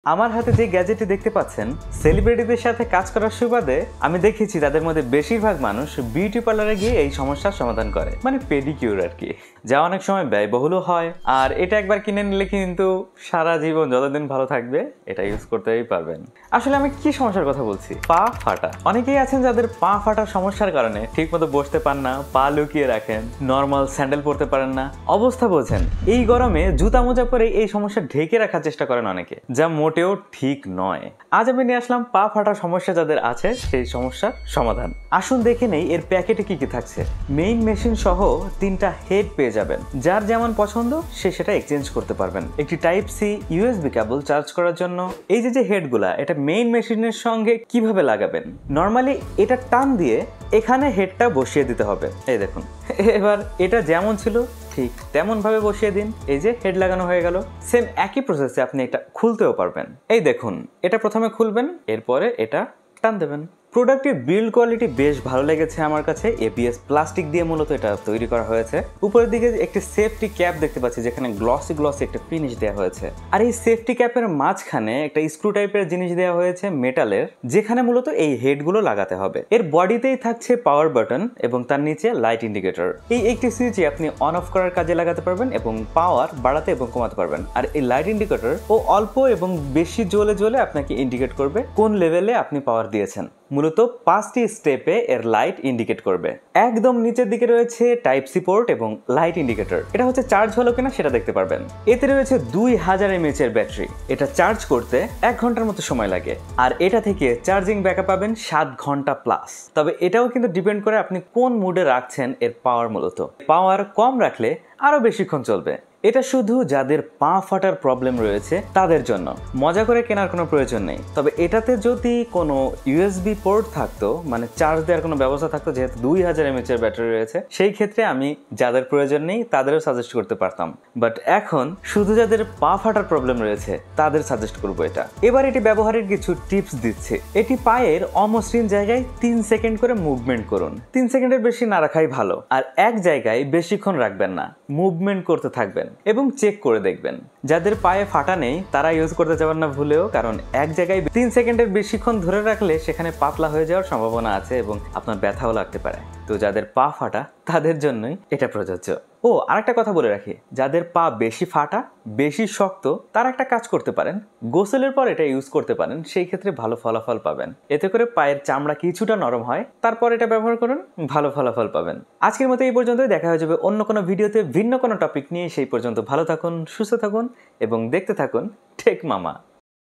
আমার হাতে যে গ্যাজেটটি দেখতে পাচ্ছেন সেলিব্রিটিদের সাথে কাজ করার সুবাদে আমি দেখেছি তাদের মধ্যে বেশিরভাগ মানুষ বিউটি পার্লারে গিয়ে এই সমস্যার সমাধান করে, মানে পেডিকিউর আর কি, যা অনেক সময় ব্যয়বহুলও হয়। আর এটা একবার কিনে নিলে কিন্তু সারা জীবন যতদিন ভালো থাকবে এটা ইউজ করতেই পারবেন। আসলে আমি কি সমস্যার কথা বলছি? পা ফাটা। অনেকেই আছেন যাদের পা ফাটার সমস্যার কারণে ঠিকমতো বসতে পান না, পা লুকিয়ে রাখেন, নর্মাল স্যান্ডেল পরতে পারেন না। অবস্থা বোঝেন, এই গরমে জুতা মোজা পরে এই সমস্যা ঢেকে রাখার চেষ্টা করেন অনেকে, যা মোটেও ঠিক নয়। আজ আমি নিয়ে আসলাম পা ফাটার সমস্যা যাদের আছে সেই সমস্যার সমাধান। আসুন দেখে নেই এর প্যাকেটে কি কি থাকছে। মেইন মেশিন সহ 3টা হেড পেয়ে যাবেন, যার যেমন পছন্দ সে সেটা এক্সচেঞ্জ করতে পারবেন। একটি type C USB cable charge করার জন্য। এই যে হেডগুলা, এটা মেইন মেশিনের সঙ্গে কিভাবে লাগাবেন? নর্মালি এটা টান দিয়ে এখানে হেডটা বসিয়ে দিতে হবে। এই দেখুন, এবার এটা যেমন ছিল ঠিক তেমন ভাবে বসিয়ে দিন। এই যে হেড লাগানো হয়ে গেল। সেম একই প্রসেসে আপনি এটা খুলতেও পারবেন। এই দেখুন, এটা প্রথমে খুলবেন, এরপরে এটা টান দেবেন। প্রোডাক্টের বিল্ড কোয়ালিটি বেশ ভালো লেগেছে আমার কাছে। এবিএস প্লাস্টিক দিয়ে মূলত এটা তৈরি করা হয়েছে। উপরের দিকে একটি সেফটি ক্যাপ দেখতে পাচ্ছি, যেখানে গ্লসি একটা ফিনিশ দেওয়া হয়েছে। আর এই সেফটি ক্যাপের মাঝখানে একটা স্ক্রু টাইপের জিনিস দেওয়া হয়েছে মেটালের, যেখানে মূলত এই হেডগুলো লাগাতে হবে। এর বডিতেই থাকছে পাওয়ার বাটন এবং তার নিচে লাইট ইন্ডিকেটর। এই একটি সুইচে আপনি অন অফ করার কাজে লাগাতে পারবেন এবং পাওয়ার বাড়াতে এবং কমাতে পারবেন। আর এই লাইট ইন্ডিকেটর ও অল্প এবং বেশি জ্বলে আপনাকে ইন্ডিকেট করবে কোন লেভেলে আপনি পাওয়ার দিয়েছেন। মূলত 5টি স্টেপে এর লাইট ইন্ডিকেট করবে। একদম নিচের দিকে রয়েছে টাইপ সি পোর্ট এবং লাইট ইন্ডিকেটর। এটা হচ্ছে চার্জ হলো কিনা সেটা দেখতে পারবেন। এতে রয়েছে 2000 mAh এর ব্যাটারি। এটা চার্জ করতে 1 ঘন্টার মতো সময় লাগে। আর এটা থেকে চার্জিং ব্যাকআপ পাবেন 7 ঘন্টা প্লাস। তবে এটাও কিন্তু ডিপেন্ড করে আপনি কোন মুডে রাখছেন এর পাওয়ার। মূলত পাওয়ার কম রাখলে আরো বেশিক্ষণ চলবে। এটা শুধু যাদের পা ফাটার প্রবলেম রয়েছে তাদের জন্য। মজা করে কেনার কোনো প্রয়োজন নেই। তবে এটাতে যদি কোনো ইউএসবি পোর্ট থাকতো, মানে চার্জ দেওয়ার কোনো ব্যবস্থা থাকতো, যেহেতু 2000 mAh এর ব্যাটারি রয়েছে, সেই ক্ষেত্রে আমি যাদের প্রয়োজন নেই তাদেরও সাজেস্ট করতে পারতাম। বাট এখন শুধু যাদের পা ফাটার প্রবলেম রয়েছে তাদের সাজেস্ট করবো এটা। এবার এটি ব্যবহারের কিছু টিপস দিচ্ছে। এটি পায়ের অমসৃণ জায়গায় 3 সেকেন্ড করে মুভমেন্ট করুন। 3 সেকেন্ডের বেশি না রাখাই ভালো। আর এক জায়গায় বেশিক্ষণ রাখবেন না, মুভমেন্ট করতে থাকবেন এবং চেক করে দেখবেন। যাদের পায়ে ফাটা নেই তারা ইউজ করতে যাবেন না ভুলেও, কারণ এক জায়গায় 3 সেকেন্ডের বেশিক্ষণ ধরে রাখলে সেখানে পাতলা হয়ে যাওয়ার সম্ভাবনা আছে এবং আপনার ব্যথাও লাগতে পারে। তো যাদের পা ফাটা তাদের জন্যই এটা প্রযোজ্য। ও আরেকটা কথা বলে রাখি, যাদের পা বেশি ফাটা, বেশি শক্ত, তারা একটা কাজ করতে পারেন, গোসলের পর এটা ইউজ করতে পারেন। সেই ক্ষেত্রে ভালো ফলাফল পাবেন। এতে করে পায়ের চামড়া কিছুটা নরম হয়, তারপর এটা ব্যবহার করুন, ভালো ফলাফল পাবেন। আজকের মতো এই পর্যন্তই। দেখা হয়ে যাবে অন্য কোনো ভিডিওতে ভিন্ন কোনো টপিক নিয়ে। সেই পর্যন্ত ভালো থাকুন, সুস্থ থাকুন এবং দেখতে থাকুন টেক মামা।